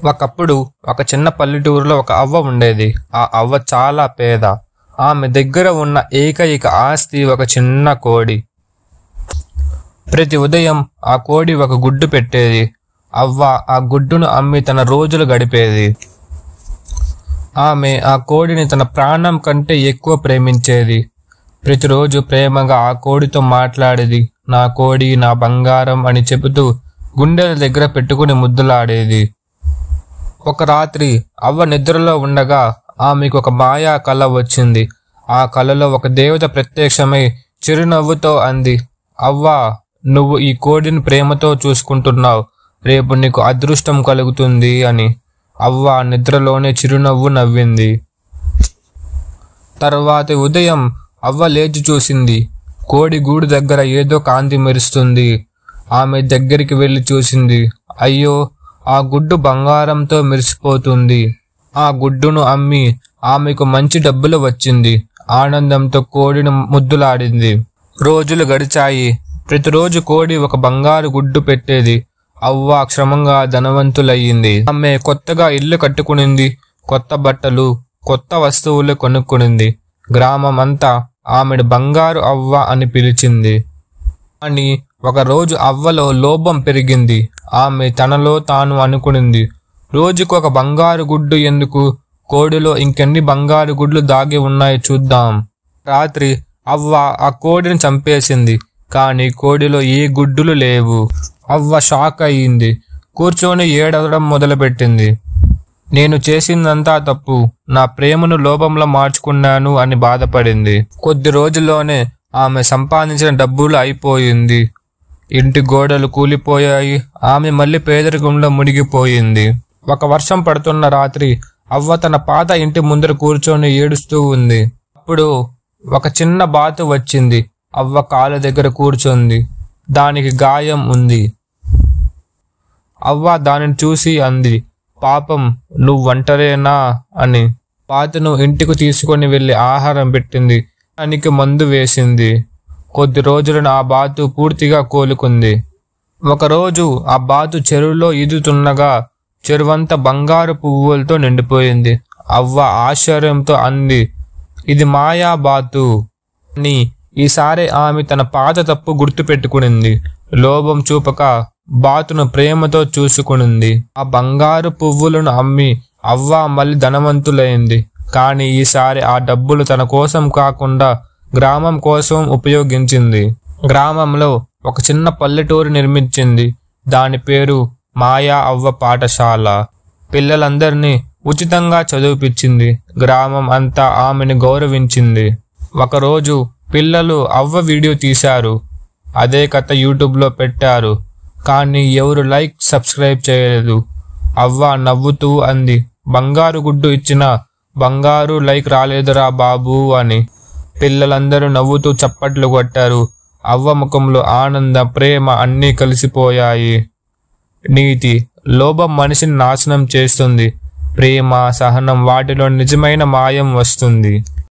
ఒకప్పుడు ఒక చిన్న పల్లెటూరులో ఒక అవ్వ ఉండేది. ఆ అవ్వ చాలా పేద. ఆమె దగ్గర ఉన్న ఏకైక ఆస్తి ఒక చిన్న కోడి. ప్రతి ఉదయం ఆ కోడి ఒక గుడ్డు పెట్టేది. అవ్వ ఆ గుడ్డును అమ్మి తన రోజులు గడిపేది. ఆమె ఆ కోడిని తన ప్రాణం కంటే ఎక్కువ ప్రేమించేది. ప్రతిరోజు ప్రేమగా ఆ కోడితో మాట్లాడేది. నా కోడి, నా బంగారం అని చెబుతూ గుండెల దగ్గర పెట్టుకుని ముద్దులాడేది. ఒక రాత్రి అవ్వ నిద్రలో ఉండగా ఆమెకు ఒక మాయా కల వచ్చింది. ఆ కలలో ఒక దేవత ప్రత్యక్షమై చిరునవ్వుతో అంది, అవ్వా, నువ్వు ఈ కోడిని ప్రేమతో చూసుకుంటున్నావు, రేపు నీకు అదృష్టం కలుగుతుంది అని. అవ్వ నిద్రలోనే చిరునవ్వు నవ్వింది. తర్వాతి ఉదయం అవ్వ లేచి చూసింది. కోడి గూడు దగ్గర ఏదో కాంతి మెరుస్తుంది. ఆమె దగ్గరికి వెళ్ళి చూసింది. అయ్యో, ఆ గుడ్డు బంగారంతో మెరిసిపోతుంది. ఆ గుడ్డును అమ్మి ఆమెకు మంచి డబ్బులు వచ్చింది. ఆనందంతో కోడిని ముద్దులాడింది. రోజులు గడిచాయి. ప్రతిరోజు కోడి ఒక బంగారు గుడ్డు పెట్టేది. అవ్వ క్రమంగా ధనవంతులయ్యింది. ఆమె కొత్తగా ఇల్లు కట్టుకునింది. కొత్త బట్టలు, కొత్త వస్తువులు కొనుక్కునింది. గ్రామం అంతా ఆమెను బంగారు అవ్వ అని పిలిచింది. కానీ ఒకరోజు అవ్వలో లోభం పెరిగింది. ఆమె తనలో తాను అనుకునింది, రోజుకు ఒక బంగారు గుడ్డు ఎందుకు, కోడిలో ఇంకెన్ని బంగారు గుడ్లు దాగి ఉన్నాయి చూద్దాం. రాత్రి అవ్వ ఆ కోడిని చంపేసింది. కానీ కోడిలో ఏ గుడ్డులు లేవు. అవ్వ షాక్ అయ్యింది. కూర్చొని ఏడవడం మొదలుపెట్టింది. నేను చేసిందంతా తప్పు, నా ప్రేమను లోభంలో మార్చుకున్నాను అని బాధపడింది. కొద్ది రోజుల్లోనే ఆమె సంపాదించిన డబ్బులు అయిపోయింది. ఇంటి గోడలు కూలిపోయాయి. ఆమె మళ్ళీ పేదరికంలో మునిగిపోయింది. ఒక వర్షం పడుతున్న రాత్రి అవ్వ తన పాత ఇంటి ముందర కూర్చొని ఏడుస్తూ ఉంది. అప్పుడు ఒక చిన్న బాతు వచ్చింది. అవ్వ కాళ్ళ దగ్గర కూర్చుంది. దానికి గాయం ఉంది. అవ్వ దానిని చూసి అంది, పాపం, నువ్వు ఒంటరేనా అని. బాతును ఇంటికి తీసుకొని వెళ్ళి ఆహారం పెట్టింది. దానికి మందు వేసింది. కొద్ది రోజులను ఆ బాతు పూర్తిగా కోలుకుంది. ఒకరోజు ఆ బాతు చెరువులో ఈదుతుండగా చెరువంతా బంగారు పువ్వులతో నిండిపోయింది. అవ్వ ఆశ్చర్యంతో అంది, ఇది మాయా బాతు అని. ఈసారి ఆమె తన పాత తప్పు గుర్తుపెట్టుకునింది. లోభం చూపక బాతును ప్రేమతో చూసుకునింది. ఆ బంగారు పువ్వులను అమ్మి అవ్వ మళ్ళీ ధనవంతులైంది. కానీ ఈసారి ఆ డబ్బులు తన కోసం కాకుండా గ్రామం కోసం ఉపయోగించింది. గ్రామంలో ఒక చిన్న పల్లెటూరు నిర్మించింది. దాని పేరు మాయా అవ్వ పాఠశాల. పిల్లలందరినీ ఉచితంగా చదివిపించింది. గ్రామం అంతా ఆమెను గౌరవించింది. ఒకరోజు పిల్లలు అవ్వ వీడియో తీశారు. అదే కథ యూట్యూబ్లో పెట్టారు. కానీ ఎవరు లైక్, సబ్స్క్రైబ్ చేయలేదు. అవ్వ నవ్వుతూ అంది, బంగారు గుడ్డు ఇచ్చిన బంగారు లైక్ రాలేదురా బాబు అని. పిల్లలందరూ నవ్వుతూ చప్పట్లు కొట్టారు. అవ్వ ముఖంలో ఆనందం, ప్రేమ అన్నీ కలిసిపోయాయి. నీతి: లోభం మనిషిని నాశనం చేస్తుంది. ప్రేమ, సహనం, వాటిలో నిజమైన మాయం వస్తుంది.